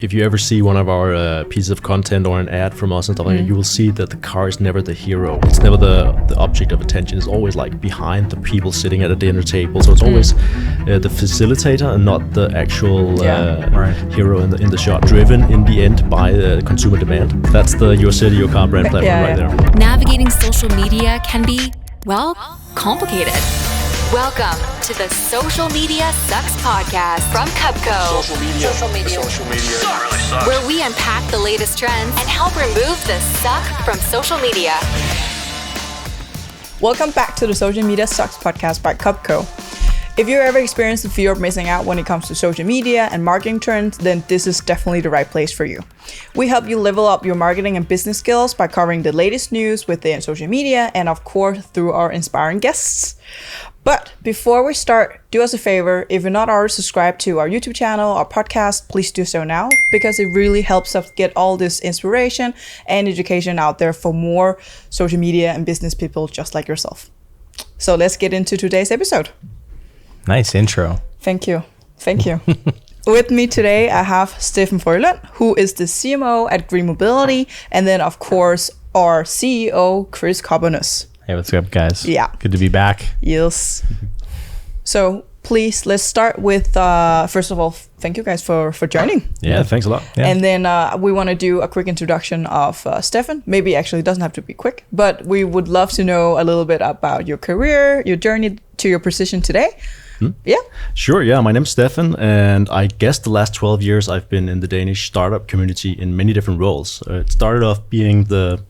If you ever see one of our pieces of content or an ad from us and stuff like that, you will see that the car is never the hero. It's never the object of attention. It's always like behind the people sitting at a dinner table. So it's always the facilitator and not the actual hero in the shot. Driven in the end by consumer demand. That's the Your City, Your Car brand platform right there. Navigating social media can be, well, complicated. Welcome to the Social Media Sucks podcast from Cupco. Social media really sucks. Where we unpack the latest trends and help remove the suck from social media. Welcome back to the Social Media Sucks podcast by Cupco. If you ever experienced the fear of missing out when it comes to social media and marketing trends, then this is definitely the right place for you. We help you level up your marketing and business skills by covering the latest news within social media and of course through our inspiring guests. But before we start, do us a favor, if you're not already subscribed to our YouTube channel or podcast, please do so now, because it really helps us get all this inspiration and education out there for more social media and business people just like yourself. So let's get into today's episode. Nice intro. Thank you. With me today, I have Steffen Frølund, who is the CMO at GreenMobility, and then of course our CEO, Chris Cobonus. Hey, what's up, guys? Yeah. Good to be back. Yes. So please, let's start with, first of all, thank you guys for joining. Yeah, thanks a lot. Yeah. And then we want to do a quick introduction of Steffen. Maybe actually it doesn't have to be quick, but we would love to know a little bit about your career, your journey to your position today. Yeah. Sure, yeah. My name's Steffen, and I guess the last 12 years I've been in the Danish startup community in many different roles. It started off being the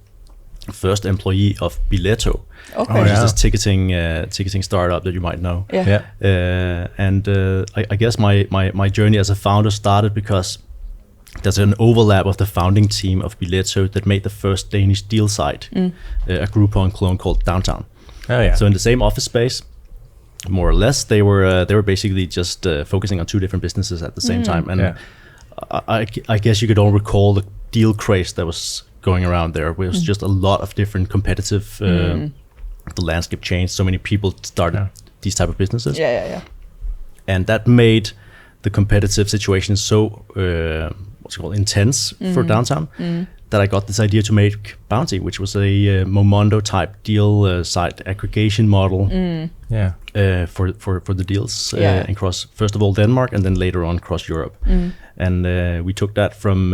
first employee of Billetto, which is this ticketing startup that you might know. Yeah. I guess my journey as a founder started because there's an overlap of the founding team of Billetto that made the first Danish deal site, a Groupon clone called Downtown. Oh yeah. So in the same office space, more or less, they were basically just focusing on two different businesses at the same time. And I guess you could all recall the deal craze that was going around there. It was just a lot of different competitive. The landscape changed. So many people started these type of businesses. Yeah. And that made the competitive situation so intense for Downtown that I got this idea to make Bounty, which was a Momondo type deal site aggregation model. For the deals across, first of all, Denmark, and then later on across Europe. And we took that from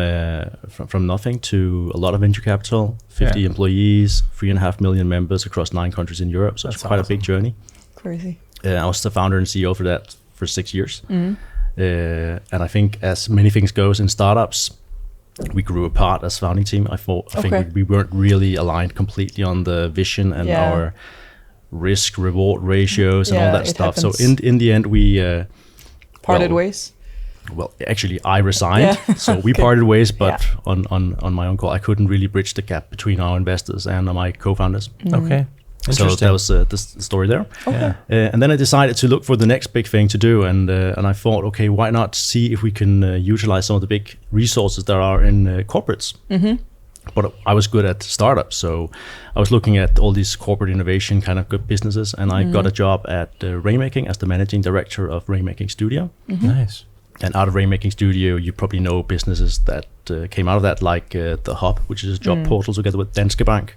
nothing to a lot of venture capital, 50 employees, 3.5 million members across 9 countries in Europe. So it's quite a big journey. Crazy. I was the founder and CEO for that for 6 years. And I think as many things goes in startups, we grew apart as founding team. I think we weren't really aligned completely on the vision and our risk reward ratios and all that stuff. Happens. So in the end, we parted ways. Well, actually, I resigned, so we parted ways. But on my own call, I couldn't really bridge the gap between our investors and my co-founders. Okay. So that was the story there. Okay. And then I decided to look for the next big thing to do, and I thought, okay, why not see if we can utilize some of the big resources that are in corporates. But I was good at startups, so I was looking at all these corporate innovation kind of good businesses, and I got a job at Rainmaking as the managing director of Rainmaking Studio. Nice. And out of Rainmaking Studio, you probably know businesses that came out of that, like The Hub, which is a job portal together with Danske Bank,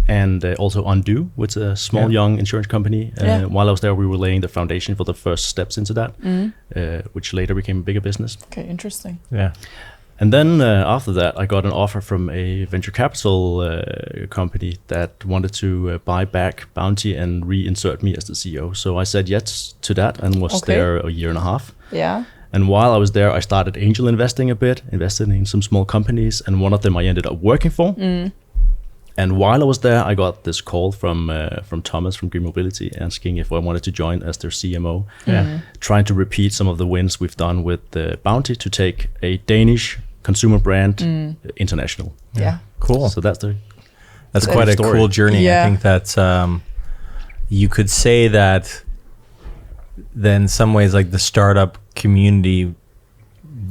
and also Undo, which is a small young insurance company. While I was there, we were laying the foundation for the first steps into that, which later became a bigger business. Okay, interesting. Yeah. And then after that, I got an offer from a venture capital company that wanted to buy back Bounty and reinsert me as the CEO. So I said yes to that and was there a year and a half. Yeah. And while I was there, I started angel investing a bit, invested in some small companies, and one of them I ended up working for. And while I was there, I got this call from Thomas from GreenMobility asking if I wanted to join as their CMO, trying to repeat some of the wins we've done with Bounty to take a Danish consumer brand international. Yeah. Cool. So that's quite a cool journey. Yeah. I think that you could say that then in some ways, like the startup community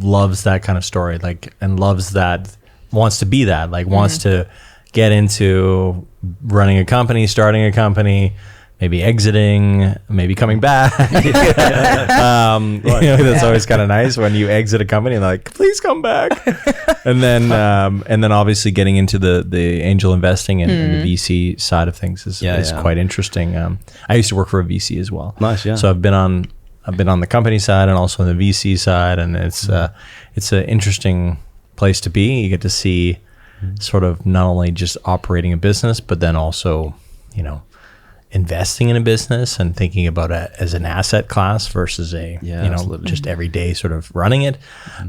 loves that kind of story, like, and loves that, wants to be that, like wants to get into running a company, starting a company, maybe exiting, maybe coming back. That's always kind of nice when you exit a company and they're like, please come back. and then obviously getting into the angel investing and the VC side of things is quite interesting. I used to work for a VC as well. Nice, yeah. So I've been on the company side and also on the VC side, and it's an interesting place to be. You get to see sort of not only just operating a business, but then also, investing in a business and thinking about it as an asset class versus just everyday sort of running it.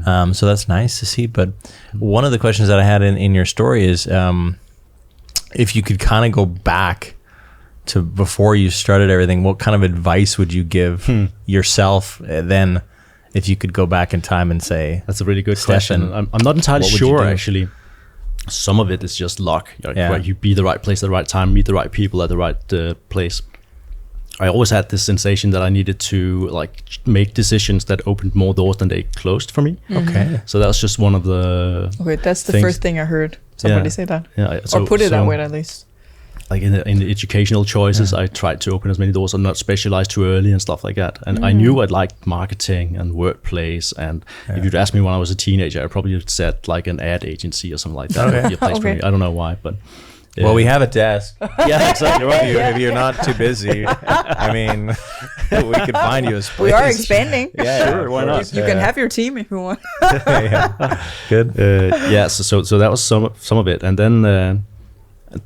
So that's nice to see. But one of the questions that I had in your story is if you could kind of go back to before you started everything, what kind of advice would you give yourself then if you could go back in time and say, that's a really good Steffen, question. I'm not entirely sure, actually. Some of it is just luck. Where you be the right place at the right time, meet the right people at the right place. I always had this sensation that I needed to make decisions that opened more doors than they closed for me. Okay. So that was just one of the that's the things. First thing I heard somebody say that. Yeah. Or put it that way at least. Like in the educational choices, I tried to open as many doors and not specialize too early and stuff like that. And I knew I'd like marketing and workplace. And if you'd asked me when I was a teenager, I probably would said like an ad agency or something like that. Would be a place for me. I don't know why, but well, we have a desk. Yeah, exactly right. If you're not too busy, I mean, we could find you a space. We are expanding. Yeah, sure. Why not? You can have your team if you want. Good. So that was some of it, and then.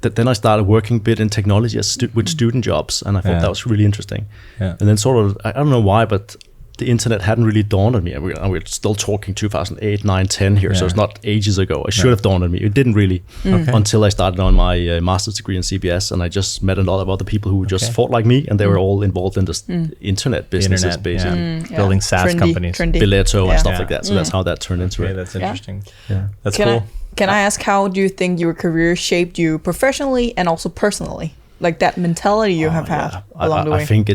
Then I started working a bit in technology with student jobs, and I thought that was really interesting. Yeah. And then sort of, I don't know why, but the internet hadn't really dawned on me. And we're still talking 2008, 9, 10 here, so it's not ages ago. It should have dawned on me. It didn't really until I started on my master's degree in CBS, and I just met a lot of other people who just thought like me, and they were all involved in this internet businesses, basically. Building SaaS companies. Biletto and stuff like that. So that's how that turned into it. That's interesting. Yeah. That's cool. Can I ask, how do you think your career shaped you professionally and also personally? Like that mentality you have had along the way. I think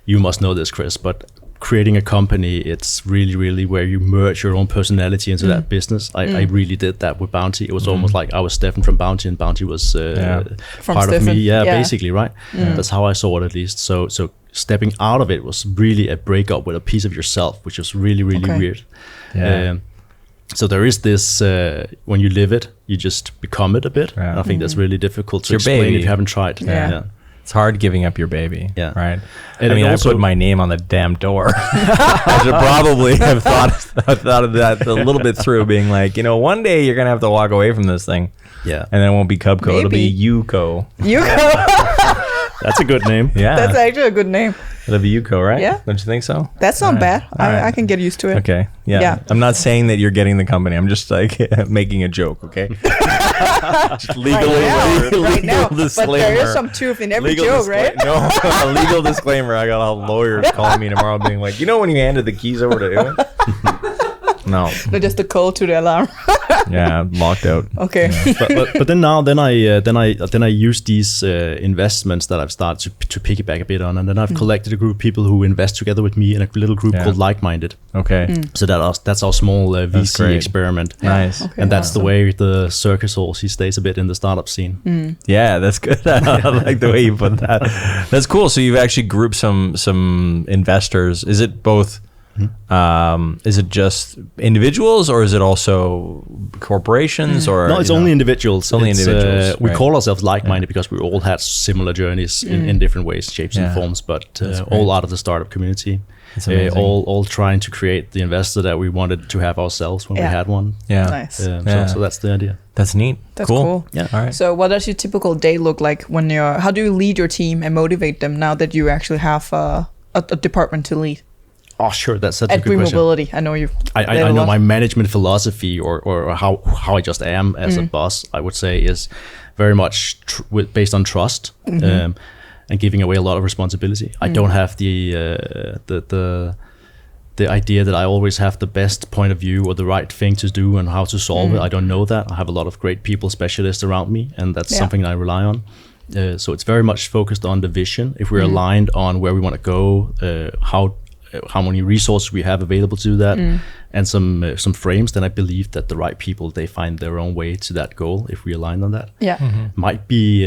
you must know this, Chris, but creating a company, it's really, really where you merge your own personality into that business. I really did that with Bounty. It was almost like I was Steffen from Bounty, and Bounty was part of me. Yeah, basically, right? That's how I saw it, at least. So stepping out of it was really a breakup with a piece of yourself, which was really, really weird. Yeah. So there is this, when you live it, you just become it a bit. And I think that's really difficult to explain baby. if you haven't tried. Yeah. It's hard giving up your baby. Yeah. Right. And I also, put my name on the damn door. I should probably have thought of that a little bit through, being like, one day you're going to have to walk away from this thing. Yeah. And then it won't be Cubco. Maybe. It'll be Yuko. That's a good name. Yeah. That's actually a good name. It'll be Yuko, right? Yeah. Don't you think so? That's not bad. right. I can get used to it. Okay. Yeah. I'm not saying that you're getting the company. I'm just like making a joke, okay? Right now. But disclaimer. there is some truth in every joke, right? No, a legal disclaimer. I got a lawyer calling me tomorrow being like, when you handed the keys over to him? No, just the call to the alarm. Yeah, locked out. Okay. But then I use these investments that I've started to piggyback a bit on, and then I've collected a group of people who invest together with me in a little group called Like-Minded. Okay. So that's our small VC experiment. Nice. Okay. And that's the way the circus horse, he stays a bit in the startup scene. Yeah, that's good. I like the way you put that. That's cool. So you've actually grouped some investors. Is it both? Is it just individuals, or is it also corporations? Or no, it's only individuals. Only individuals. We call ourselves like-minded because we all had similar journeys in different ways, shapes and forms, but all out of the startup community. All trying to create the investor that we wanted to have ourselves when we had one. Yeah. Nice. So that's the idea. That's neat. That's cool. Yeah. All right. So what does your typical day look like how do you lead your team and motivate them now that you actually have a department to lead? Oh, sure. That's such a At good question. GreenMobility, I know you. I know my management philosophy or how I just am as a boss, I would say, is very much based on trust and giving away a lot of responsibility. I don't have the idea that I always have the best point of view or the right thing to do and how to solve it. I don't know that. I have a lot of great people specialists around me, and that's something I rely on. So it's very much focused on the vision. If we're aligned on where we want to go, how many resources we have available to do that, and some frames, then I believe that the right people, they find their own way to that goal if we align on that. Yeah. Might be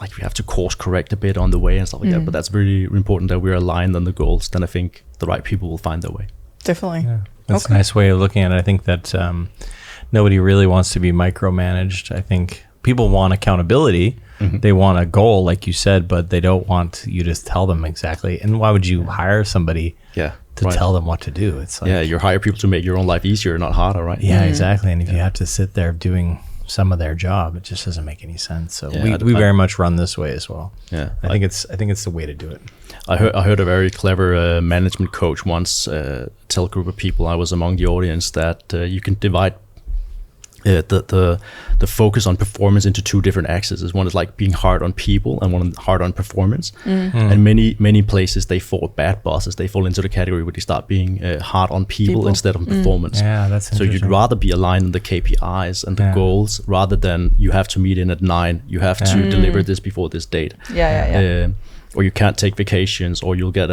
like we have to course correct a bit on the way and stuff like that. But that's really important that we're aligned on the goals. Then I think the right people will find their way. Definitely. Yeah. That's a nice way of looking at it. I think that nobody really wants to be micromanaged. I think people want accountability. They want a goal, like you said, but they don't want you to tell them exactly. And why would you hire somebody to tell them what to do? It's like, you hire people to make your own life easier, not harder, right? Yeah, exactly. And if you have to sit there doing some of their job, it just doesn't make any sense. So we very much run this way as well. Yeah, I think it's the way to do it. I heard a very clever management coach once tell a group of people, I was among the audience, that you can divide the focus on performance into two different axes. One is like being hard on people, and one hard on performance. And many places they fall, bad bosses, they fall into the category where they start being hard on people instead of performance. Yeah, that's so you'd rather be aligned on the KPIs and the goals, rather than you have to meet in at 9, you have to deliver this before this date. Or you can't take vacations, or you'll get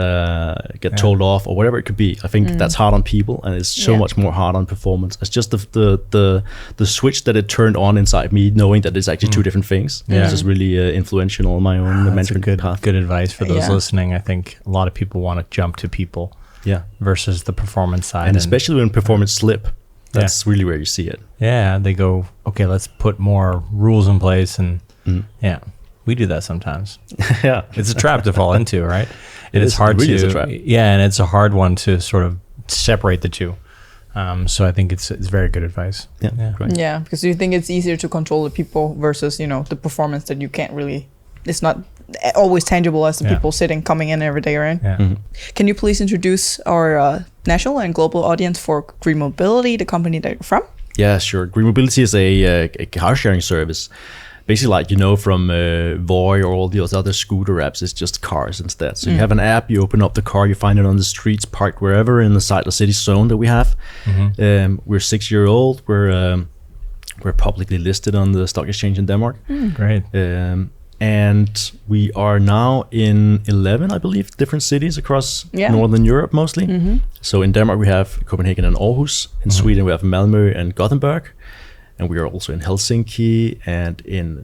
told off, or whatever it could be. I think that's hard on people, and it's so much more hard on performance. It's just the switch that it turned on inside me, knowing that it's actually two different things. It's just really influential on my own management path. Good advice for those listening. I think a lot of people want to jump to people versus the performance side. And especially when performance slip, that's really where you see it. Yeah, they go, okay, let's put more rules in place, and we do that sometimes. It's a trap to fall into, right? It is hard really to. Is a trap. Yeah, and it's a hard one to sort of separate the two. So I think it's very good advice. Great. Yeah, because you think it's easier to control the people versus, the performance that you can't really, it's not always tangible as the people coming in every day, right? Yeah. Can you please introduce our national and global audience for GreenMobility, the company that you're from? Yeah, sure. GreenMobility is a car sharing service. Basically, like, from Voi or all the other scooter apps, it's just cars instead. So you have an app, you open up the car, you find it on the streets, parked wherever in the side of city zone that we have. We're 6 years old. We're publicly listed on the stock exchange in Denmark. Great. And we are now in 11, I believe, different cities across Northern Europe mostly. So in Denmark, we have Copenhagen and Aarhus. In Sweden, we have Malmö and Gothenburg. And we are also in Helsinki and in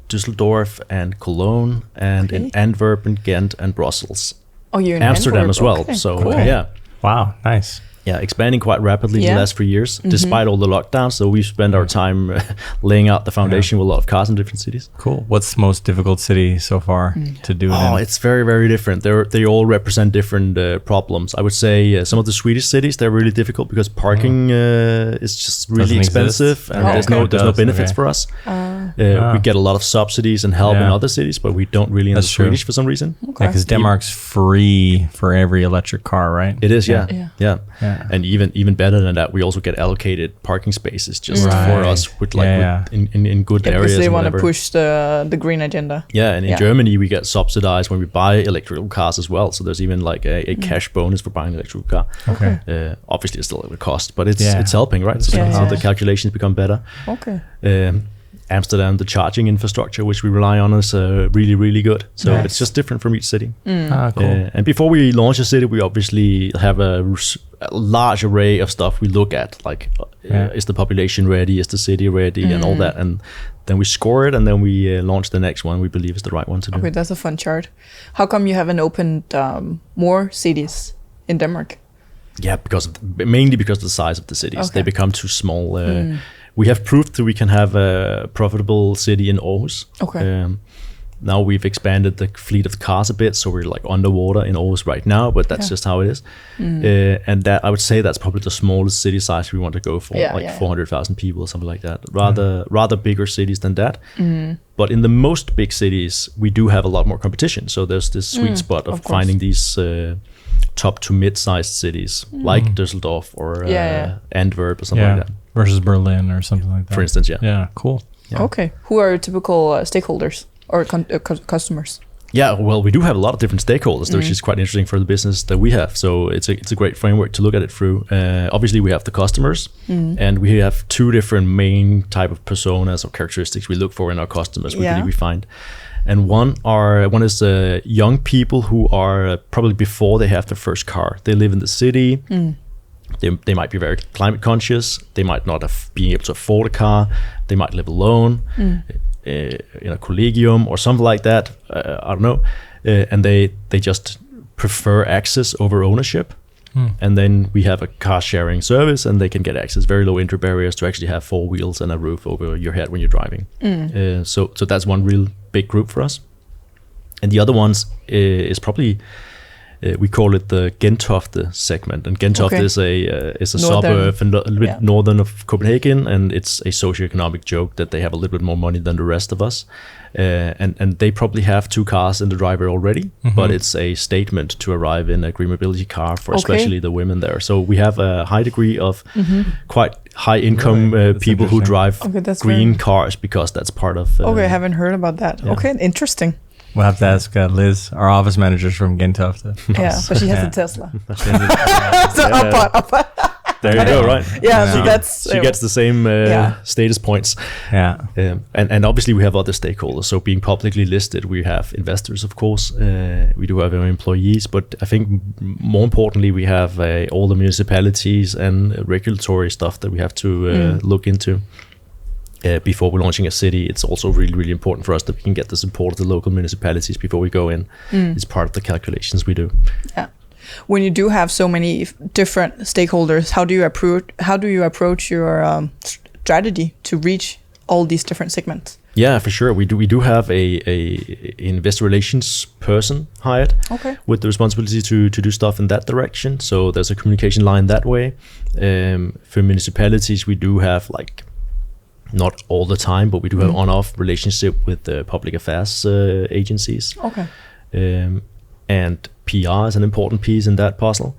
Düsseldorf and Cologne and in Antwerp and Ghent and Brussels. Oh, you're in Amsterdam as well. Okay. So Cool. Wow, nice. Yeah, expanding quite rapidly in the last 3 years, despite all the lockdowns. So we've spent our time laying out the foundation with a lot of cars in different cities. Cool. What's the most difficult city so far to do it in? It's very, very different. They all represent different problems. I would say some of the Swedish cities, they're really difficult because parking is just really expensive, and there's no benefits for us. We get a lot of subsidies and help in other cities, but we don't really in the Swedish for some reason. Yeah, because Denmark's free for every electric car, right? It is, yeah. And even better than that, we also get allocated parking spaces just for us with in good areas. Because they want to push the green agenda. Yeah, and in Germany we get subsidized when we buy electrical cars as well. So there's even like a cash bonus for buying an electrical car. Okay. Obviously it's still a cost, but it's helping, right? So the calculations become better. Okay. Amsterdam, the charging infrastructure which we rely on is really, really good. So it's just different from each city. Cool. And before we launch a city, we obviously have a large array of stuff we look at, like is the population ready, is the city ready, and all that. And then we score it, and then we launch the next one we believe is the right one to do. Okay, that's a fun chart. How come you haven't opened more cities in Denmark? Yeah, mainly because of the size of the cities. They become too small. We have proved that we can have a profitable city in Aarhus. Okay. Now we've expanded the fleet of cars a bit, so we're like underwater in Aarhus right now, but that's just how it is. And that, I would say, that's probably the smallest city size we want to go for, 400,000 people or something like that. Rather bigger cities than that. But in the most big cities, we do have a lot more competition. So there's this sweet spot of finding these top to mid-sized cities, like Düsseldorf or Antwerp or something like that. Versus Berlin or something like that. For instance, Yeah, cool. Yeah. Okay. Who are your typical stakeholders or customers? Yeah, well, we do have a lot of different stakeholders, which is quite interesting for the business that we have. So it's a great framework to look at it through. Obviously, we have the customers, and we have two different main type of personas or characteristics we look for in our customers. We find, and one is young people who are probably before they have their first car. They live in the city. They might be very climate conscious. They might not have been able to afford a car. They might live alone. in a collegium or something like that. I don't know, and they just prefer access over ownership. And then we have a car sharing service, and they can get access, very low entry barriers to actually have 4 wheels and a roof over your head when you're driving. So that's one real big group for us. And the other ones is probably, we call it the Gentofte segment. And Gentofte is a suburb a little bit northern of Copenhagen, and it's a socioeconomic joke that they have a little bit more money than the rest of us. And they probably have 2 cars in the driveway already, but it's a statement to arrive in a GreenMobility car for especially the women there. So we have a high degree of quite high income people who drive green cars, because that's part of... I haven't heard about that. Yeah. Okay, interesting. We'll have to ask Liz, our office manager from Gentofte. Yeah, but she has a Tesla. There you go, right? Yeah, she gets the same status points. Yeah, and obviously we have other stakeholders. So being publicly listed, we have investors, of course. We do have our employees, but I think more importantly, we have all the municipalities and regulatory stuff that we have to look into. Before we're launching a city, it's also really, really important for us that we can get the support of the local municipalities before we go in. It's part of the calculations we do. Yeah. When you do have so many different stakeholders, how do you approach your strategy to reach all these different segments? Yeah, for sure. We do have a investor relations person hired with the responsibility to do stuff in that direction. So there's a communication line that way. For municipalities, we do have not all the time, but we do have on-off relationship with the public affairs agencies. And PR is an important piece in that puzzle.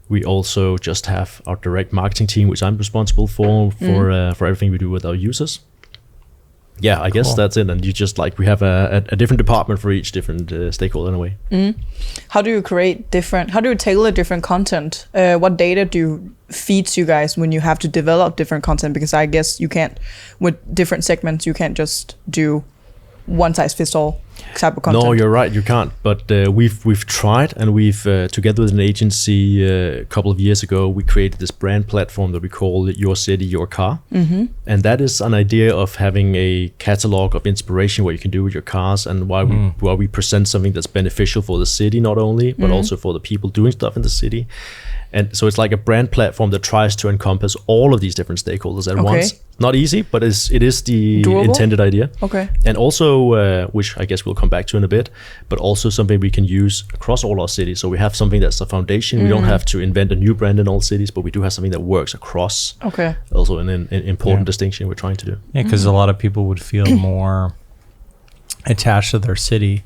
We also just have our direct marketing team, which I'm responsible for everything we do with our users. Yeah, I guess that's it. And you just we have a different department for each different stakeholder in a way. How do you how do you tailor different content? What data feeds you guys when you have to develop different content? Because I guess you can't, with different segments, you can't just do one size fits all type of content. No, you're right, you can't. But we've tried, and we've together with an agency a couple of years ago, we created this brand platform that we call Your City, Your Car. And that is an idea of having a catalog of inspiration, what you can do with your cars, and why we present something that's beneficial for the city not only, but also for the people doing stuff in the city. And so it's like a brand platform that tries to encompass all of these different stakeholders at once. Not easy, but it is the intended idea. And also, which I guess we'll come back to in a bit, but also something we can use across all our cities. So we have something that's a foundation. We don't have to invent a new brand in all cities, but we do have something that works across. Also an important distinction we're trying to do. Yeah, because a lot of people would feel more attached to their city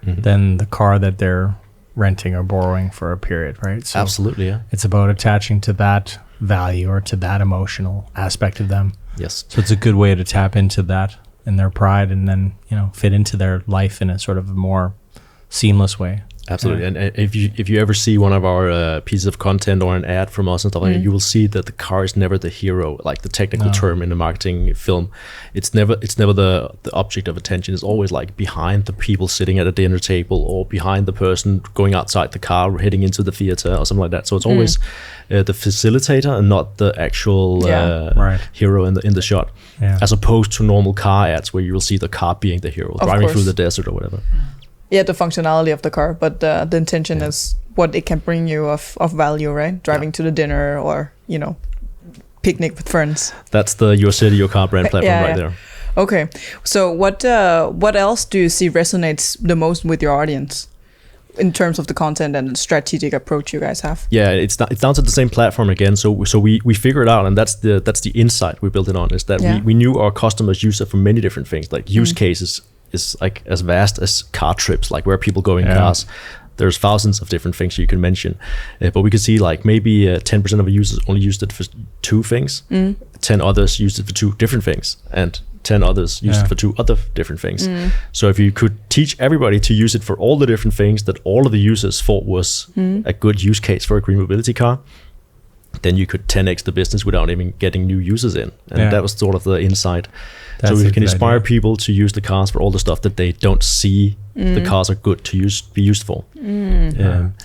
than the car that they're renting or borrowing for a period, right? So absolutely, yeah. It's about attaching to that value or to that emotional aspect of them. Yes. So it's a good way to tap into that and their pride, and then fit into their life in a sort of more seamless way. Absolutely. And if you ever see one of our pieces of content or an ad from us and stuff like that, you will see that the car is never the hero, like the technical term in the marketing film. It's never the object of attention. It's always behind the people sitting at a dinner table, or behind the person going outside the car heading into the theater or something like that. So it's always the facilitator and not the actual hero in the shot, as opposed to normal car ads where you will see the car being the hero, driving through the desert or whatever. Yeah, the functionality of the car, but the intention is what it can bring you of value, right? Driving to the dinner, or picnic with friends. That's the Your City, Your Car brand platform there. Okay, so what else do you see resonates the most with your audience in terms of the content and the strategic approach you guys have? Yeah, it's down to the same platform again. So we figured out, and that's the insight we built it on, is that we knew our customers use it for many different things, like use cases. Is as vast as car trips, where people go in cars. There's thousands of different things you can mention, but we could see maybe 10% of users only used it for 2 things, 10 others used it for 2 different things, and 10 others used it for 2 other different things. So if you could teach everybody to use it for all the different things that all of the users thought was a good use case for a GreenMobility car, then you could 10x the business without even getting new users in. And that was sort of the insight. So we can inspire people to use the cars for all the stuff that they don't see the cars are good to be used for.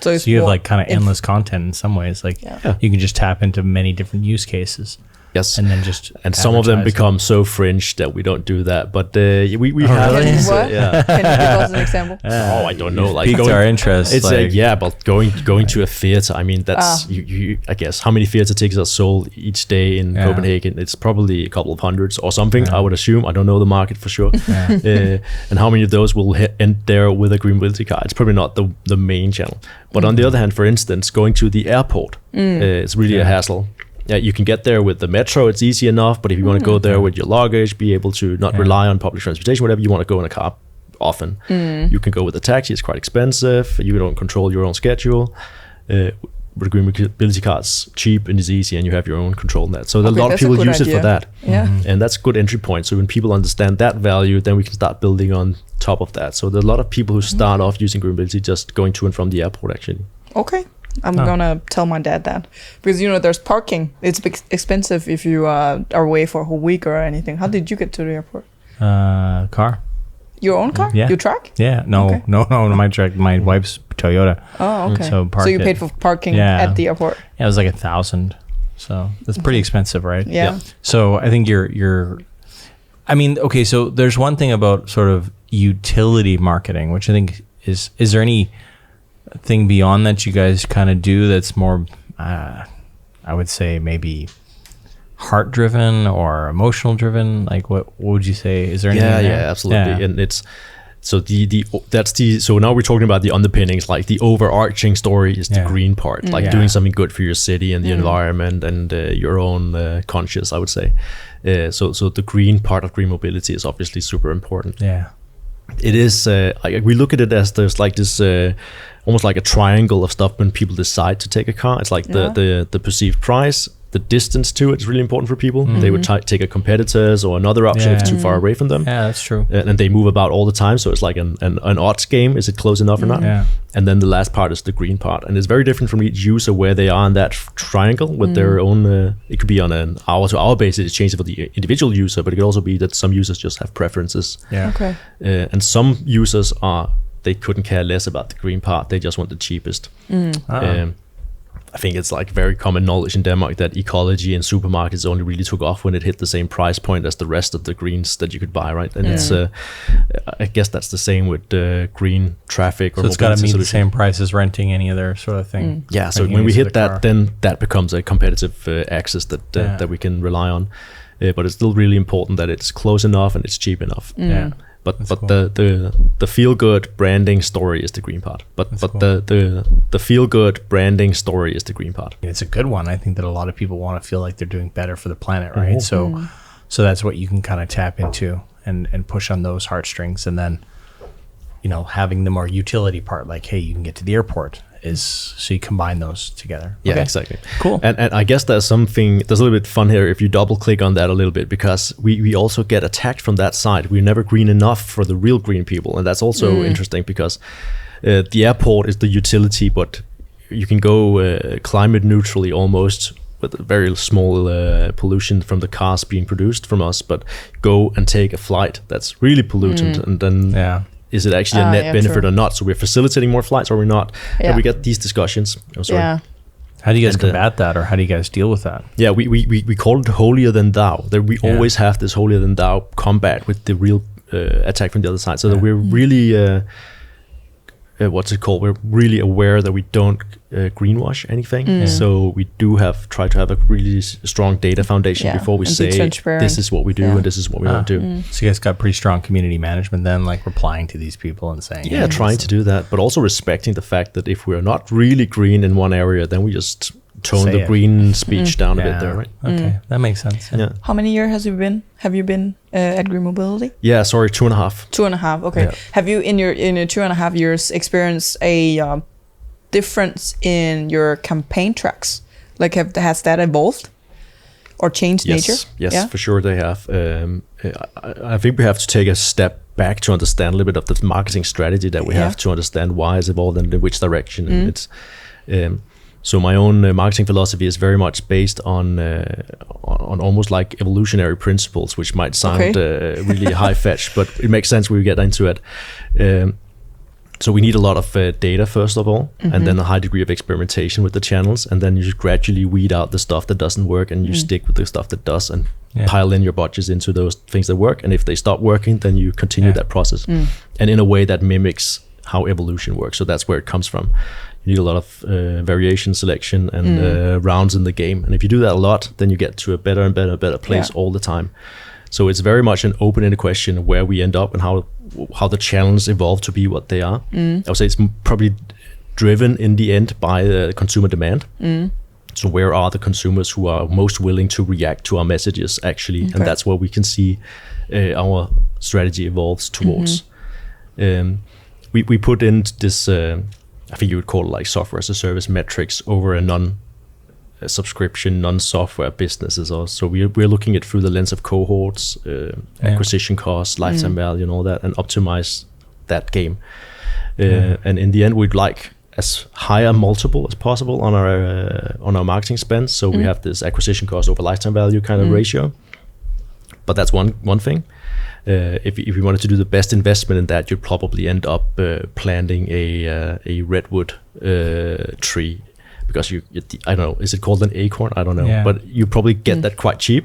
So you have kind of endless content in some ways. You can just tap into many different use cases. Yes, and then just some of them advertise become so fringe that we don't do that. But we have really? these, What? yeah. Can you give us an example? Oh, I don't know. Like piqued our interest. It's like, yeah, but going to a theater. I mean, that's you. I guess how many theater tickets are sold each day in Copenhagen? It's probably a couple of hundreds or something. I would assume. I don't know the market for sure. And how many of those will end there with a GreenMobility car? It's probably not the main channel. But on the other hand, for instance, going to the airport, it's really a hassle. Yeah, you can get there with the metro, it's easy enough, but if you want to go there with your luggage, be able to not rely on public transportation, whatever, you want to go in a car often. You can go with a taxi, it's quite expensive, you don't control your own schedule. With a GreenMobility car, it's cheap and it's easy and you have your own control in that. So a lot of people use it for that. Yeah. And that's a good entry point. So when people understand that value, then we can start building on top of that. So there are a lot of people who start off using GreenMobility just going to and from the airport actually. Okay. I'm gonna tell my dad that, because there's parking. It's expensive if you are away for a whole week or anything. How did you get to the airport? Car. Your own car? Yeah. Your truck? Yeah. No, Okay. no, my truck. My wife's Toyota. Oh, okay. So you paid for parking at the airport? Yeah, it was like 1,000. So that's pretty expensive, right? Yeah. So I think you're. I mean, okay. So there's one thing about sort of utility marketing, which I think is there any thing beyond that you guys kind of do that's more, I would say maybe heart driven or emotional driven? Like what would you say? Is there anything there? Yeah, absolutely. Yeah. And it's so so now we're talking about the underpinnings, like the overarching story is the green part, like doing something good for your city and the environment and your own conscience, I would say. So the green part of GreenMobility is obviously super important. Yeah. It is we look at it as there's like this almost like a triangle of stuff when people decide to take a car. It's like the perceived price, the distance to it is really important for people. They would take a competitor's or another option if it's too far away from them. Yeah, that's true. And they move about all the time, so it's like an odds game. Is it close enough or not? Yeah. And then the last part is the green part, and it's very different from each user where they are in that triangle with their own. It could be on an hour-to-hour basis. It changes for the individual user, but it could also be that some users just have preferences. Yeah. Okay. And some users they couldn't care less about the green part. They just want the cheapest. I think it's like very common knowledge in Denmark that ecology in supermarkets only really took off when it hit the same price point as the rest of the greens that you could buy, right? And it's, I guess that's the same with green traffic. So it's got to meet the same price as renting any other sort of thing. Yeah, so Renting when we into hit the that, car. then that becomes a competitive access that we can rely on. But it's still really important that it's close enough and it's cheap enough. Yeah. But Cool. the feel good branding story is the green part. But cool. the feel good branding story is the green part. It's a good one. I think that a lot of people want to feel like they're doing better for the planet, right? So that's what you can kind of tap into and push on those heartstrings, and then having the more utility part, like hey, you can get to the airport, is so you combine those together. Yeah, Okay. exactly. Cool. And I guess there's a little bit fun here if you double click on that a little bit, because we also get attacked from that side. We're never green enough for the real green people, and that's also interesting because the airport is the utility, but you can go climate neutrally almost with a very small pollution from the cars being produced from us, but go and take a flight that's really pollutant, and then is it actually a net benefit or not? So we're facilitating more flights or we're not? Yeah. And we get these discussions. Oh, sorry. Yeah. How do you guys combat that, or how do you guys deal with that? Yeah, we call it holier than thou. That we always have this holier than thou combat with the real attack from the other side. So that we're really we're really aware that we don't greenwash anything. So we do try to have a really strong data foundation before we say this is what we do and this is what we don't do. So you guys got pretty strong community management then, like replying to these people and saying trying to do that, but also respecting the fact that if we're not really green in one area, then we just tone the green speech down a bit there, right? Okay, that makes sense. Yeah. How many years have you been at GreenMobility? Yeah, sorry, 2.5. 2.5. Okay. Yeah. Have you in your 2.5 years experienced a difference in your campaign tracks? Like, has that evolved or changed nature? Yes, for sure they have. I think we have to take a step back to understand a little bit of the marketing strategy that we have to understand why it's evolved and in which direction. And it's so my own marketing philosophy is very much based on almost like evolutionary principles, which might sound really high-fetched, but it makes sense when we get into it. So we need a lot of data first of all, and then a high degree of experimentation with the channels, and then you just gradually weed out the stuff that doesn't work, and you stick with the stuff that does, and pile in your budgets into those things that work. And if they stop working, then you continue that process, and in a way that mimics how evolution works. So that's where it comes from. You need a lot of variation, selection, and rounds in the game. And if you do that a lot, then you get to a better and better place all the time. So it's very much an open-ended question where we end up and how the channels evolve to be what they are. I would say it's probably driven in the end by the consumer demand. So where are the consumers who are most willing to react to our messages actually? And that's where we can see our strategy evolves towards. We put in this, I think you would call it like software as a service metrics over a non-subscription, non-software businesses. Also, we're looking at through the lens of cohorts, acquisition costs, lifetime value, and all that, and optimize that game. And in the end, we'd like as high a multiple as possible on our marketing spend. So we have this acquisition cost over lifetime value kind of ratio. But that's one thing. If you wanted to do the best investment in that, you'd probably end up planting a redwood tree, because I don't know, is it called an acorn? I don't know, but you probably get that quite cheap.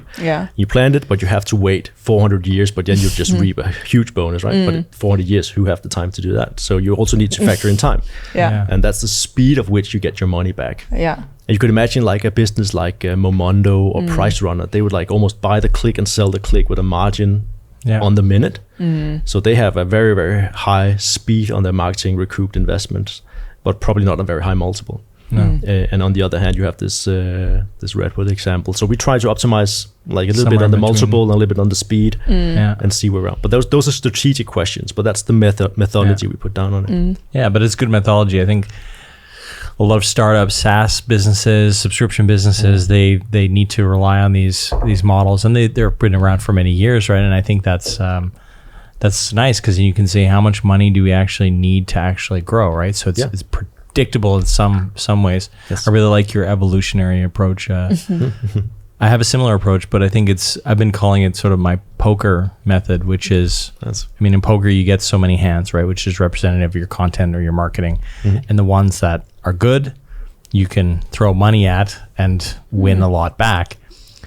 You plant it, but you have to wait 400 years, but then you just reap a huge bonus, right? But 400 years, who have the time to do that? So you also need to factor in time, and that's the speed of which you get your money back. And you could imagine like a business like Momondo or Price Runner, they would like almost buy the click and sell the click with a margin on the minute. So they have a very, very high speed on their marketing recouped investments, but probably not a very high multiple. And on the other hand, you have this redwood example. So we try to optimize like a little bit on the multiple and a little bit on the speed and see where we're at. But those are strategic questions, but that's the methodology we put down on it. Yeah, but it's good methodology. I think a lot of startups, SaaS businesses, subscription businesses, they need to rely on these models, and they're been around for many years, right? And I think that's nice, because you can say how much money do we actually need to actually grow, right? So it's predictable in some ways. I really like your evolutionary approach. I have a similar approach, but I think I've been calling it sort of my poker method, which is, in poker you get so many hands, right? Which is representative of your content or your marketing. And the ones that are good, you can throw money at and win a lot back.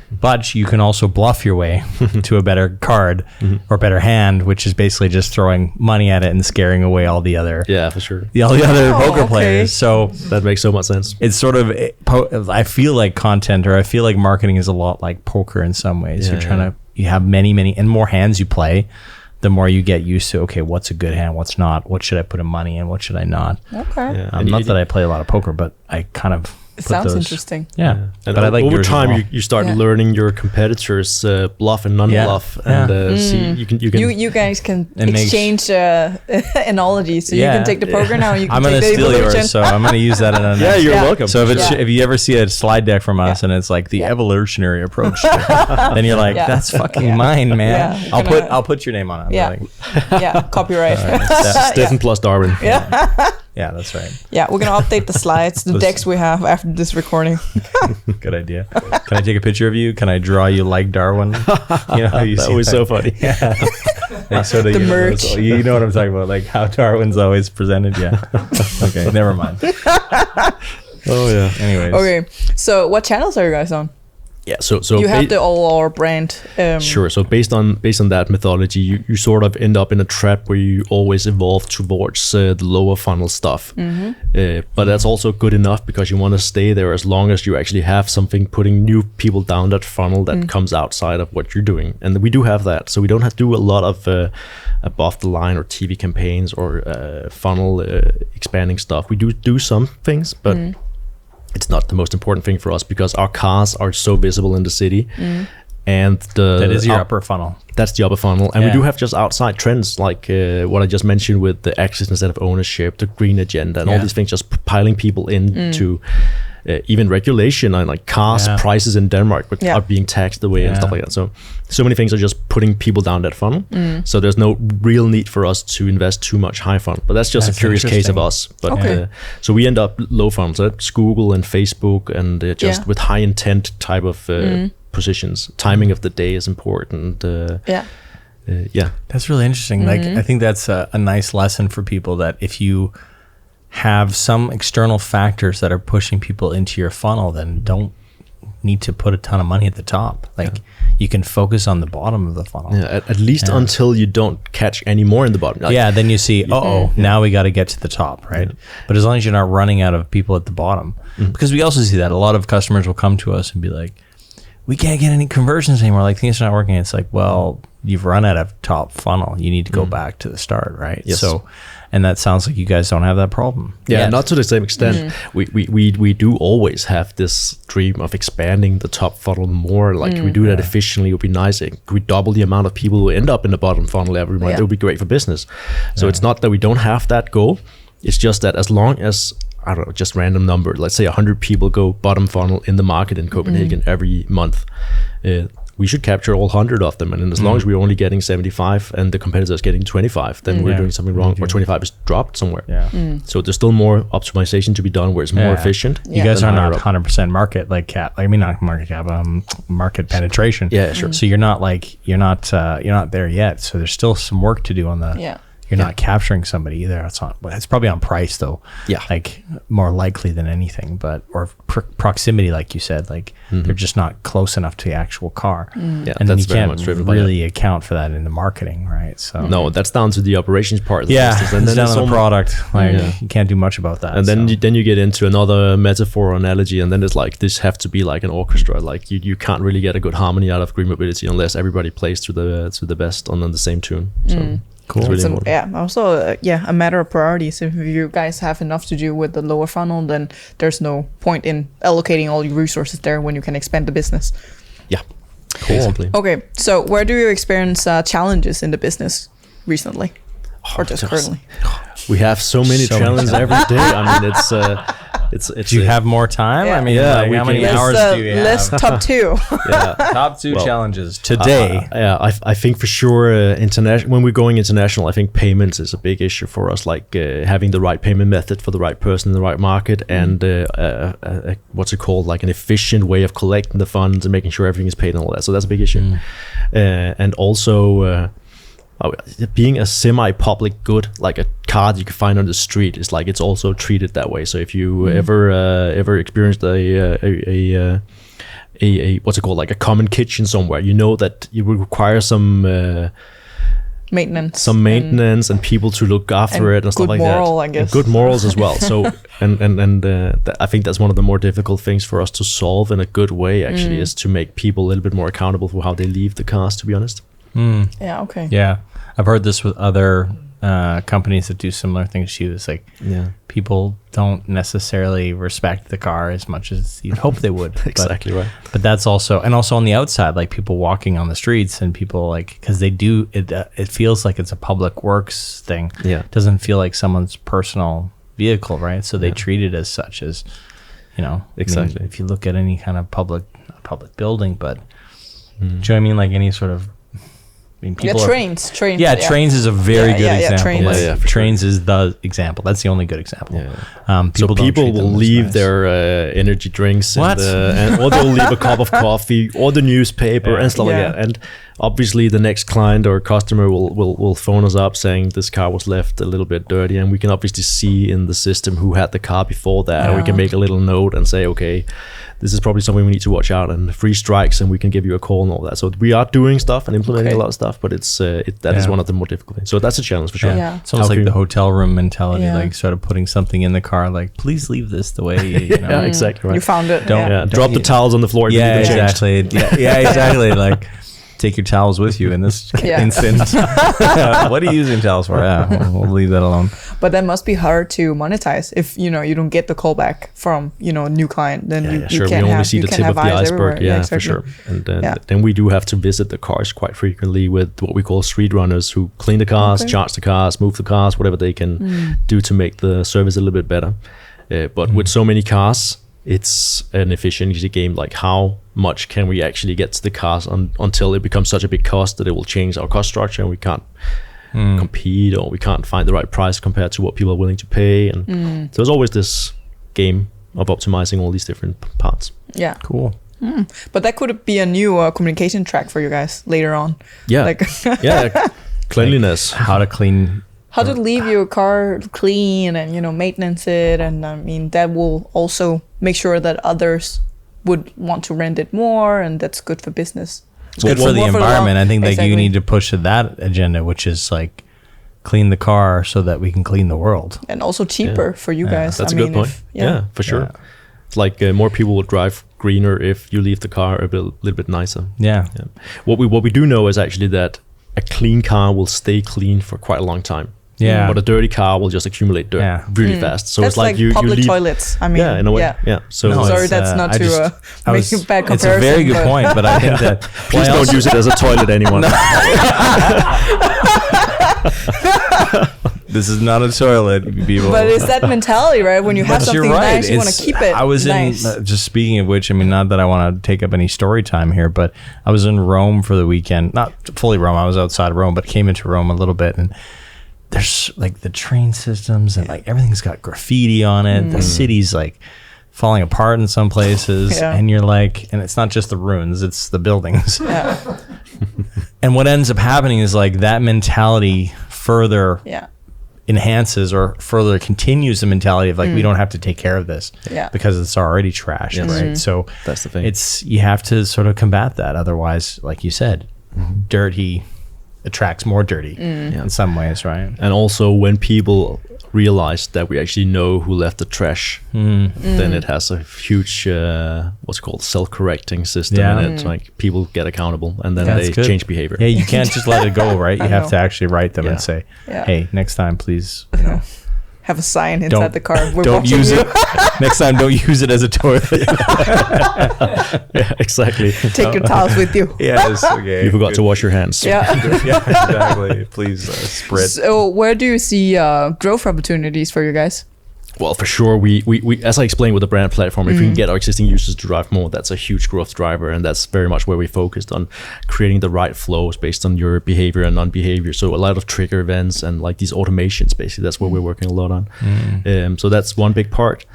But you can also bluff your way to a better card or better hand, which is basically just throwing money at it and scaring away all the other for sure, all the other poker players. So that makes so much sense. It's sort of I feel like content, or I feel like marketing is a lot like poker in some ways. You're trying to, you have many, and more hands you play, the more you get used to, okay, what's a good hand, what's not, what should I put in money in, what should I not. Not that I play a lot of poker, but I kind of it sounds interesting. And but I like over time you start learning your competitors' bluff and non-bluff, and see you guys can exchange analogies. So you can take the poker now. You can I'm take gonna the steal evolution. yours, so I'm gonna use that in you're welcome. So if you ever see a slide deck from us and it's like the evolutionary approach, then you're like, that's fucking mine, man. I'll put your name on it. Copyright. Steffen plus Darwin. Yeah, that's right. Yeah, we're gonna update the slides, the decks we have after this recording. Good idea. Can I take a picture of you? Can I draw you like Darwin? That was so funny. Sort of, the merch. You know what I'm talking about, like how Darwin's always presented. Okay, never mind. Anyways. Okay, so what channels are you guys on? So you have the all brand. Sure. So based on that methodology, you sort of end up in a trap where you always evolve towards the lower funnel stuff. But that's also good enough, because you want to stay there as long as you actually have something putting new people down that funnel that comes outside of what you're doing. And we do have that. So we don't have to do a lot of above the line or TV campaigns or funnel expanding stuff. We do some things, but it's not the most important thing for us, because our cars are so visible in the city. And that is your upper funnel. That's the upper funnel. And we do have just outside trends, like what I just mentioned with the access instead of ownership, the green agenda, and all these things, just piling people into even regulation, and like cars prices in Denmark are being taxed away and stuff like that. So many things are just putting people down that funnel. So there's no real need for us to invest too much high funnel. But that's just a curious case of us. But so we end up low funnel. So that's Google and Facebook, and just with high intent type of positions. Timing of the day is important. That's really interesting. Like, I think that's a nice lesson for people, that if you have some external factors that are pushing people into your funnel, then don't need to put a ton of money at the top. Like, you can focus on the bottom of the funnel. Yeah, at least until you don't catch any more in the bottom. Like, Then you see, now we got to get to the top, right? But as long as you're not running out of people at the bottom, because we also see that a lot of customers will come to us and be like, we can't get any conversions anymore. Like, things are not working. It's like, well, you've run out of top funnel. You need to go back to the start, right? Yes. So, and that sounds like you guys don't have that problem. Yeah, not to the same extent. We do always have this dream of expanding the top funnel more. Like, we do that efficiently. It would be nice. Could we double the amount of people who end up in the bottom funnel every month? It would be great for business. So it's not that we don't have that goal. It's just that as long as, I don't know, just random number, let's say 100 people go bottom funnel in the market in Copenhagen every month, we should capture all 100 of them. And as long as we're only getting 75 and the competitor is getting 25, then we're doing something wrong, or 25 is dropped somewhere. So there's still more optimization to be done where it's more efficient. You guys are not 100% market like cap. I mean, not market cap, market penetration. Yeah, sure. So you're not there yet. So there's still some work to do on the. You're not capturing somebody either. It's probably on price though. Yeah, like more likely than anything, or proximity, like you said. Like they're just not close enough to the actual car. Yeah, and then you can't really account for that in the marketing, right? So no, that's down to the operations part of the business. And then down to the product. Like you can't do much about that. And then you get into another metaphor or analogy, and then it's like this have to be like an orchestra. Like you can't really get a good harmony out of GreenMobility unless everybody plays to the best on the same tune. So. Cool. Really also a matter of priorities. If you guys have enough to do with the lower funnel, then there's no point in allocating all your resources there when you can expand the business. Yeah, cool. Basically. Okay, so where do you experience challenges in the business recently, or just currently? We have so many challenges every day. I mean, it's. Do you have more time? Yeah. I mean, how many hours do you have? List top 2. Top 2 challenges today. I think for sure international. When we're going international, I think payments is a big issue for us. Like having the right payment method for the right person in the right market, and what's it called? Like an efficient way of collecting the funds and making sure everything is paid and all that. So that's a big issue. And also. Being a semi-public good, like a card you can find on the street, is like it's also treated that way. So if you ever experienced a what's it called, like a common kitchen somewhere, you know that you will require some maintenance, and people to look after it and stuff like that. Good moral, I guess. Good morals as well. So and I think that's one of the more difficult things for us to solve in a good way. Actually, is to make people a little bit more accountable for how they leave the cars. To be honest. Yeah. Okay. Yeah, I've heard this with other companies that do similar things to you. It's like people don't necessarily respect the car as much as you'd hope they would. Exactly right. But that's also on the outside, like people walking on the streets and people like, because they do it. It feels like it's a public works thing. Yeah, it doesn't feel like someone's personal vehicle, right? So they treat it as such, as exactly. I mean, if you look at any kind of public building, but do you know what I mean? Like any sort of. I mean, trains. Yeah, trains is a very good example. Trains. Trains is the example. That's the only good example. People will leave their energy drinks or they'll leave a cup of coffee or the newspaper and stuff like that. And obviously, the next client or customer will phone us up saying this car was left a little bit dirty, and we can obviously see in the system who had the car before that. And we can make a little note and say, okay, this is probably something we need to watch out, and 3 strikes, and we can give you a call and all that. So we are doing stuff and implementing a lot of stuff, but it's that is one of the more difficult things. So that's a challenge for sure. Yeah. It's almost like the hotel room mentality, like sort of putting something in the car, like please leave this the way you know. Yeah, exactly right. You found it. Don't drop the towels on the floor. Yeah, exactly. Exactly. Like take your towels with you in this instance. What are you using towels for? We'll leave that alone. But that must be hard to monetize if you don't get the call back from a new client. Then you can't we only see the tip of the iceberg. Yeah, exactly. For sure. And then we do have to visit the cars quite frequently with what we call street runners, who clean the cars, charge the cars, move the cars, whatever they can do to make the service a little bit better. But with so many cars, it's an efficiency game. Like how much can we actually get to the cars until it becomes such a big cost that it will change our cost structure and we can't compete, or we can't find the right price compared to what people are willing to pay. And so there's always this game of optimizing all these different parts. Yeah. Cool. But that could be a new communication track for you guys later on. Yeah. Like Cleanliness. How to clean. how to leave your car clean and, you know, maintenance it. And I mean, that will also make sure that others would want to rent it more, and that's good for business. It's good Well, for the more for the environment. long- I think like you exactly. need to push that agenda, which is like clean the car so that we can clean the world. And also cheaper for you guys. That's I a good mean, point. if- Yeah, for sure. Yeah. It's like more people will drive greener if you leave the car a little bit nicer. Yeah. Yeah. What we do know is actually that a clean car will stay clean for quite a long time. Yeah. But a dirty car will just accumulate dirt Yeah. really fast. So That's it's like, you public leave. toilets. I mean, Yeah, in a way. Yeah. So No, Sorry, it's, that's not I to just- I make a bad It's a comparison. very good but- point, but I think that please don't use it as a toilet, anyone. this is not a toilet, people. But it's that mentality, right? When you have But something you're right. nice, you want to It's- keep it I was nice. in, just speaking of which, I mean, not that I want to take up any story time here, but I was in Rome for the weekend. Not fully Rome, I was outside Rome, but came into Rome a little bit. And there's like the train systems and like everything's got graffiti on it. The city's like falling apart in some places. Yeah. And you're like, and it's not just the ruins, it's the buildings. Yeah. And what ends up happening is like that mentality further Yeah. enhances or further continues the mentality of like we don't have to take care of this Yeah. because it's already trashed, Yes. right? So That's the thing. it's you have to sort of combat that, otherwise, like you said, dirty attracts more dirty in some ways, right? And also, when people realize that we actually know who left the trash, then it has a huge, what's it called, self-correcting system Yeah. in it. Like people get accountable, and then That's they good. change behavior. Yeah, you can't just let it go, right? You I have know. to actually write them Yeah. and say, Yeah. hey, next time, please, you know, Have a sign inside don't the car. We're don't watching use you. it. Next time, don't use it as a toilet. Yeah, exactly. Take your towels with you. Yes, okay. You forgot to wash your hands. Yeah. Yeah, exactly. Please spread. So where do you see growth opportunities for you guys? Well, for sure, we as I explained with the brand platform, if we can get our existing users to drive more, that's a huge growth driver, and that's very much where we focused on creating the right flows based on your behavior and non-behavior. So a lot of trigger events and like these automations, basically, that's what we're working a lot on. So that's one big part.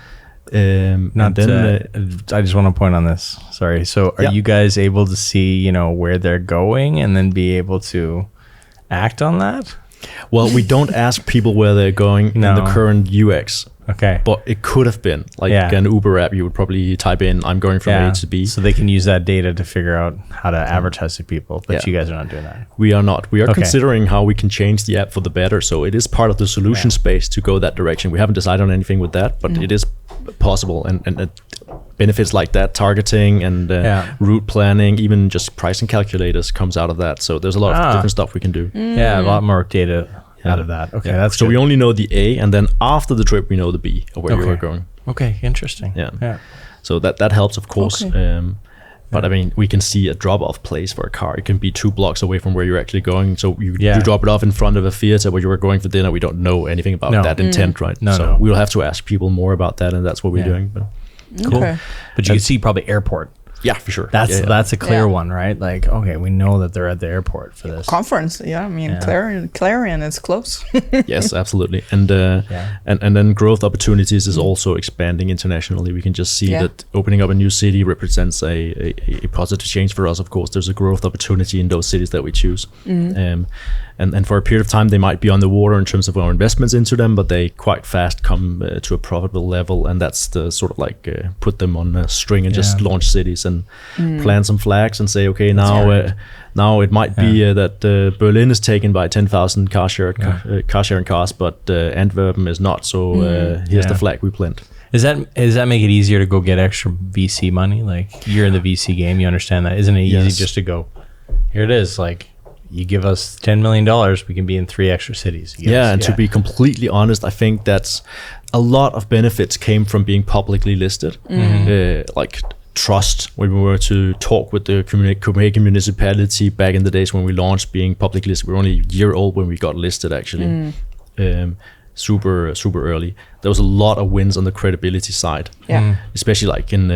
Not I just want to point on this. Sorry. So are Yeah. you guys able to see, you know, where they're going and then be able to act on that? Well, we don't ask people where they're going in No. the current UX. Okay. But it could have been like Yeah. an Uber app. You would probably type in, "I'm going from A to B." So they can use that data to figure out how to advertise to people. But Yeah. you guys are not doing that. We are not. We are Okay. considering how we can change the app for the better. So it is part of the solution space to go that direction. We haven't decided on anything with that, but it is possible. And benefits like that, targeting and route planning, even just pricing calculators comes out of that. So there's a lot of different stuff we can do. Yeah, a lot more data out of that. Okay, that's so good. we only know the A, and then after the trip we know the B of where you Okay. are going. Okay, interesting. Yeah. So that helps, of course. Okay. But I mean, we can see a drop-off place for a car. It can be 2 blocks away from where you're actually going. So you drop it off in front of a theater where you were going for dinner. We don't know anything about No. that intent, right? No, so no. we'll have to ask people more about that, and that's what we're Yeah. doing. But Cool. Okay. But you can see probably airport. yeah, for sure. That's Yeah. that's a clear Yeah. one, right? Like, okay, we know that they're at the airport for this. Conference. Yeah. I mean, Yeah. Clarion is close. Yes, absolutely. And and then growth opportunities is also expanding internationally. We can just see Yeah. that opening up a new city represents a positive change for us. Of course, there's a growth opportunity in those cities that we choose. And for a period of time, they might be on the water in terms of our investments into them, but they quite fast come to a profitable level, and that's the sort of like put them on a string and just launch cities and plant some flags and say, okay, now it might be that Berlin is taken by 10,000 car sharing cars, but Antwerpen is not. So here's the flag we plant. Does that make it easier to go get extra VC money? Like, you're in the VC game, you understand that. Isn't it easy Yes. just to go, here it is, like, you give us $10 million, we can be in 3 extra cities. You Yeah, guys- and to be completely honest, I think that's a lot of benefits came from being publicly listed. Like trust, when we were to talk with the Copenhagen municipality back in the days when we launched being publicly listed. We were only a year old when we got listed, actually. Super early. There was a lot of wins on the credibility side. Yeah. Especially like in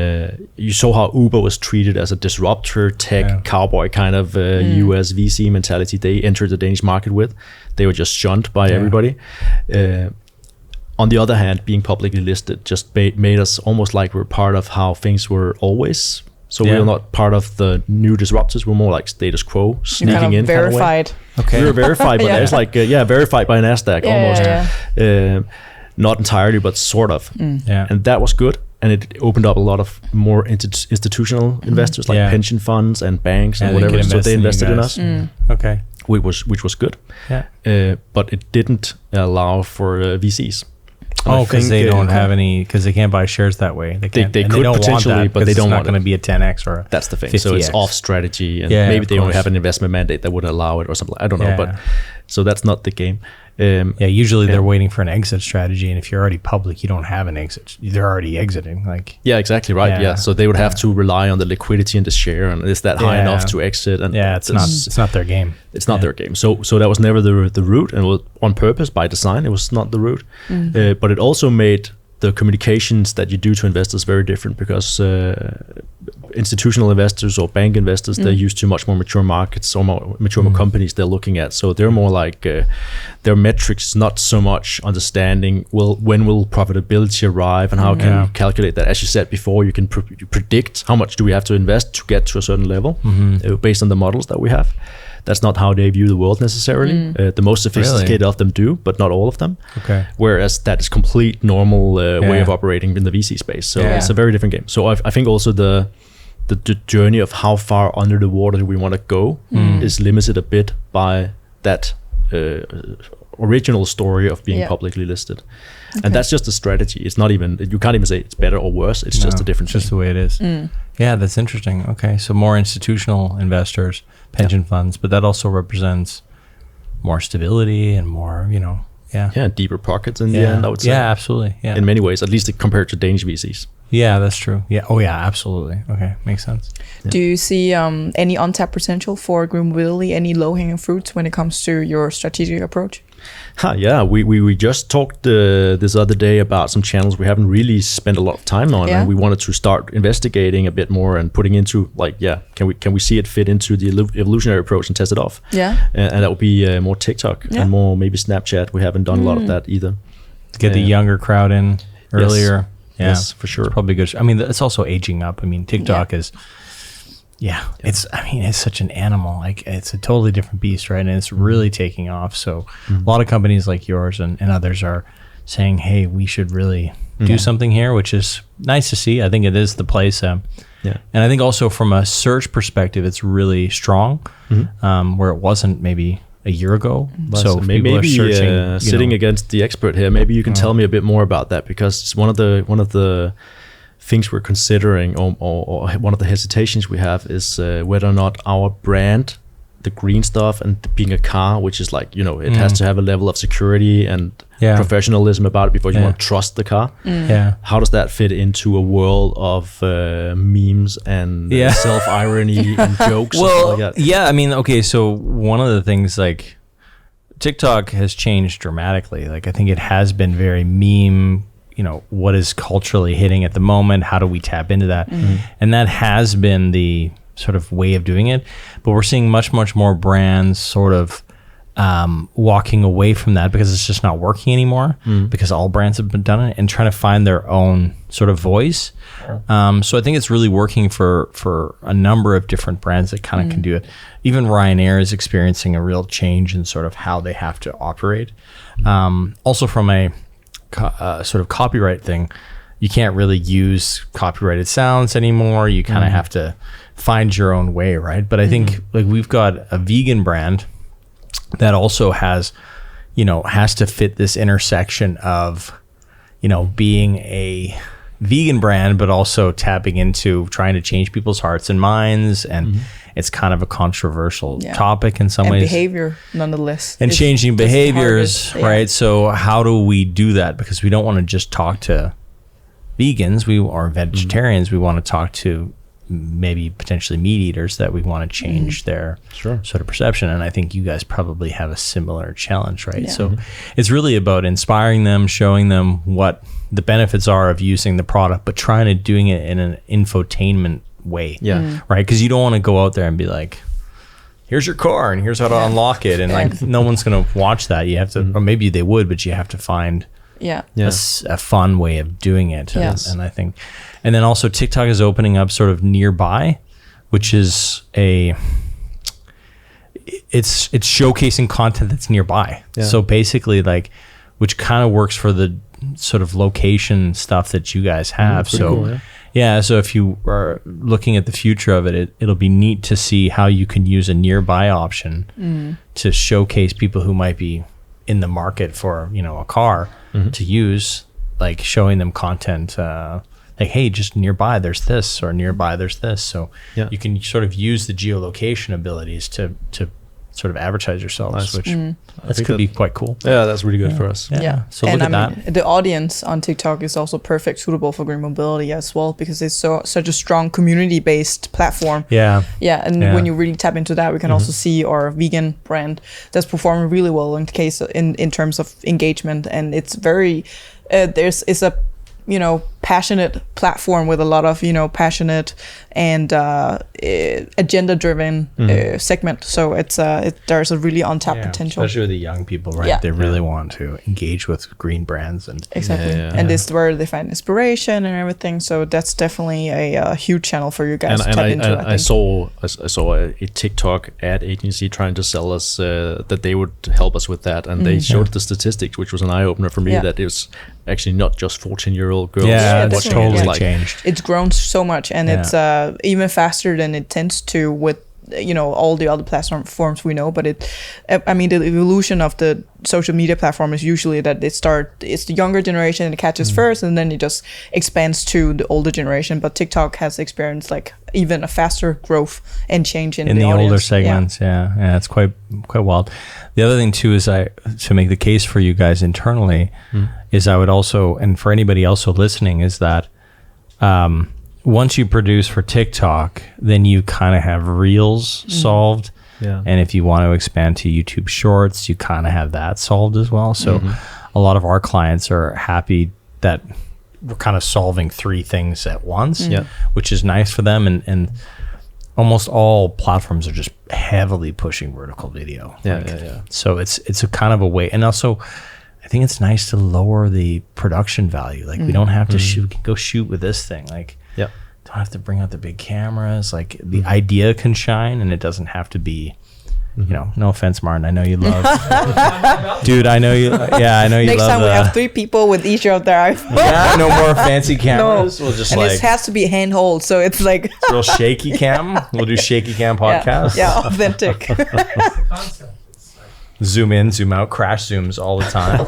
you saw how Uber was treated as a disruptor, tech cowboy kind of US VC mentality they entered the Danish market with. They were just shunned by everybody. On the other hand, being publicly listed just made us almost like we're part of how things were always So we were not part of the new disruptors. We're more like status quo, sneaking kind of in. verified. Kind of way. Okay. We were verified, but there's like verified by NASDAQ almost. Not entirely, but sort of. And that was good. And it opened up a lot of more institutional investors, like pension funds and banks and whatever. So they invested in us. Okay. Which was good. But it didn't allow for VCs. And because they don't have any, because they can't buy shares that way. They could potentially, but they don't want it. It's not going to be a 10x or a That's the thing. 50X. So it's off strategy, and maybe they only have an investment mandate that would allow it or something. I don't know, but so that's not the game. Usually they're waiting for an exit strategy, and if you're already public, you don't have an exit. They're already exiting. Exactly right. Yeah, so they would have to rely on the liquidity in the share, and is that high enough to exit? And it's not their game. It's not their game. So that was never the route, and was on purpose by design. It was not the route, but it also made the communications that you do to investors very different, because institutional investors or bank investors, they're used to much more mature markets or more mature companies they're looking at. So they're more like their metrics, not so much understanding when will profitability arrive and how can you calculate that. As you said before, you can predict how much do we have to invest to get to a certain level based on the models that we have. That's not how they view the world necessarily. The most sophisticated of them do, but not all of them. Okay. Whereas that is complete normal way of operating in the VC space. So it's a very different game. So I think also the journey of how far under the water do we want to go is limited a bit by that original story of being publicly listed. And that's just a strategy. It's not even, you can't even say it's better or worse. It's just a different thing. Just the way it is. Yeah, that's interesting. Okay, so more institutional investors, pension funds, but that also represents more stability and more, deeper pockets in the end, I would say. Yeah, absolutely. Yeah. In many ways, at least compared to Danish VCs. Yeah, that's true. Yeah. Oh, yeah, absolutely. Okay, makes sense. Do you see any untapped potential for GreenMobility, any low-hanging fruits when it comes to your strategic approach? We just talked this other day about some channels we haven't really spent a lot of time on, and we wanted to start investigating a bit more and putting into can we see it fit into the evolutionary approach and test it off? And that would be more TikTok and more maybe Snapchat. We haven't done a lot of that either. Get the younger crowd in earlier. Yes, for sure. It's probably good. I mean, it's also aging up. I mean, TikTok is. It's such an animal. Like, it's a totally different beast, right? And it's really taking off. So a lot of companies like yours and others are saying, hey, we should really do something here, which is nice to see. I think it is the place. And I think also from a search perspective, it's really strong, where it wasn't maybe a year ago. So maybe are searching, sitting against the expert here, maybe you can tell me a bit more about that, because it's one of the things we're considering, or one of the hesitations we have is whether or not our brand, the green stuff, and being a car, which is like, it has to have a level of security and professionalism about it before you want to trust the car. How does that fit into a world of memes and self-irony and jokes? Well, and like that? I mean, okay, so one of the things, like, TikTok has changed dramatically. Like, I think it has been very meme, what is culturally hitting at the moment, how do we tap into that? And that has been the sort of way of doing it, but we're seeing much more brands sort of walking away from that because it's just not working anymore, because all brands have been done it, and trying to find their own sort of voice. So I think it's really working for a number of different brands that kind of can do it. Even Ryanair is experiencing a real change in sort of how they have to operate. Also from a sort of copyright thing, you can't really use copyrighted sounds anymore. You kind of have to find your own way, right? But I think like we've got a vegan brand that also has to fit this intersection of being a vegan brand, but also tapping into trying to change people's hearts and minds, and it's kind of a controversial topic in some ways. Behavior, nonetheless. And changing behaviors, right? So how do we do that? Because we don't want to just talk to vegans or vegetarians. We want to talk to maybe potentially meat eaters that we want to change their sort of perception. And I think you guys probably have a similar challenge, right? So it's really about inspiring them, showing them what the benefits are of using the product, but trying to doing it in an infotainment way, right? Because you don't want to go out there and be like, here's your car and here's how to unlock it, and like no one's gonna watch that. You have to, or maybe they would, but you have to find Yeah. a fun way of doing it. Yes. And I think, and then also TikTok is opening up sort of nearby, which is it's showcasing content that's nearby. Yeah. So basically, like, which kind of works for the sort of location stuff that you guys have. Pretty So cool, so if you are looking at the future of it, it'll be neat to see how you can use a nearby option to showcase people who might be in the market for, you know, a car to use, like showing them content like, hey, just nearby there's this, or nearby there's this. So you can sort of use the geolocation abilities to sort of advertise yourselves, which that could be quite cool. Yeah, that's really good for us. Yeah. So and look at I mean, the audience on TikTok is also perfect suitable for GreenMobility as well, because it's such a strong community-based platform. Yeah. Yeah, and when you really tap into that, we can also see our vegan brand that's performing really well in terms of engagement, and it's very it's a, you know, passionate platform with a lot of, you know, passionate and agenda-driven segment. So there's a really untapped potential, especially with the young people, right? Yeah. They really want to engage with green brands, and exactly. And this is where they find inspiration and everything. So that's definitely a huge channel for you guys to tap into. I saw a TikTok ad agency trying to sell us that they would help us with that, and they showed the statistics, which was an eye opener for me. That it was actually not just 14-year-old girls. Yeah, it's watching totally it. Like, changed. It's grown so much, and it's even faster than it tends to with, you know, all the other platforms we know. But I mean, the evolution of the social media platform is usually that it's the younger generation and it catches first, and then it just expands to the older generation. But TikTok has experienced like even a faster growth and change in the older audience. segments. Yeah, it's quite wild. The other thing too is to make the case for you guys internally is I would also, and for anybody else listening, is that once you produce for TikTok, then you kind of have Reels solved. Yeah. And if you want to expand to YouTube Shorts, you kind of have that solved as well. So a lot of our clients are happy that we're kind of solving 3 things at once, which is nice for them. And almost all platforms are just heavily pushing vertical video. So it's a kind of a way. And also, I think it's nice to lower the production value. Like we don't have to go shoot with this thing. Like, don't have to bring out the big cameras. Like the idea can shine, and it doesn't have to be, you know, no offense, Martin, I know you love, dude, I know you, I know you Next love. time we have 3 people with each of their iPhone. Yeah, no more fancy cameras. We'll just and like, it has to be handhold, so it's like it's real shaky cam. We'll do shaky cam podcast. Yeah, authentic. Zoom in, zoom out, crash zooms all the time.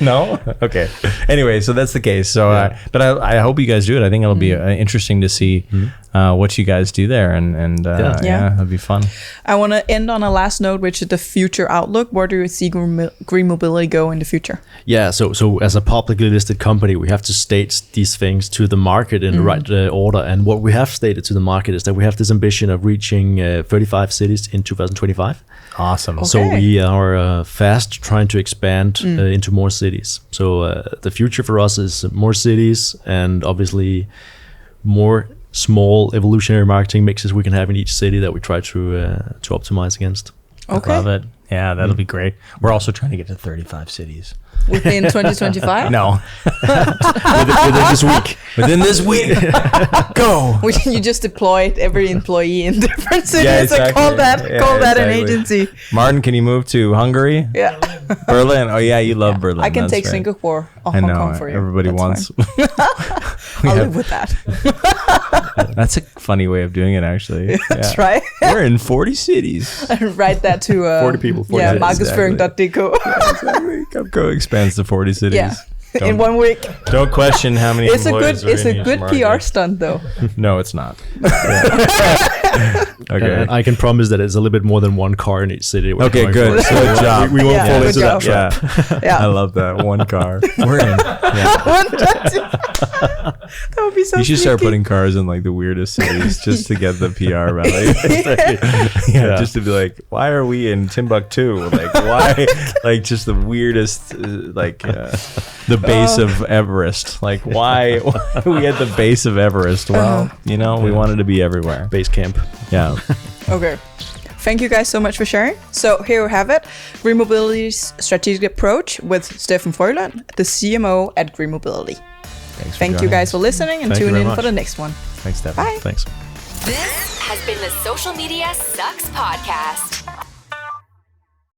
No? Okay. Anyway, so that's the case. So, but I hope you guys do it. I think it'll be interesting to see what you guys do there, and it'll be fun. I want to end on a last note, which is the future outlook. Where do you see GreenMobility go in the future? Yeah, so as a publicly listed company, we have to state these things to the market in the right order. And what we have stated to the market is that we have this ambition of reaching 35 cities in 2025. Awesome. Okay. So we are fast trying to expand into more cities. So the future for us is more cities, and obviously more small evolutionary marketing mixes we can have in each city that we try to optimize against. Okay. Love it. Yeah, that'll be great. We're also trying to get to 35 cities. Within 2025? No. within this week. Within this week. Go. You just deployed every employee in different cities. Yeah, exactly. And call that an exactly. agency. Martin, can you move to Hungary? Yeah. Berlin. Oh yeah, you love Berlin. I can That's take right. Singapore or I Hong know. Kong for you. Everybody That's wants. I'll live with that. That's a funny way of doing it, actually. That's right. We're in 40 cities. Write that to 40 people. 40 yeah, cities. markedsføring.dk. Exactly. Cupco expands to 40 cities. Yeah. In 1 week. Don't question how many. It's a employees good are in each PR market. stunt though. No, it's not. Okay. And I can promise that it's a little bit more than one car in each city. we're Okay, going good. for. Good job. We won't Yeah, fall good into that job. trap. Yeah. Yeah. I love that. One car. We're in. Yeah. That would be so You should start sneaky. putting cars in like the weirdest cities just to get the PR rally. Yeah, just to be like, why are we in Timbuktu? Like, why? Like, just the weirdest, the base of Everest. Like, why are we at the base of Everest? Well, we wanted to be everywhere. Base camp. Yeah. Okay. Thank you guys so much for sharing. So here we have it, GreenMobility's strategic approach with Steffen Frølund, the CMO at GreenMobility. Thank you guys for listening and tune in for the next one. Thanks, Steffen. Bye. Thanks. This has been the Social Media Sucks Podcast.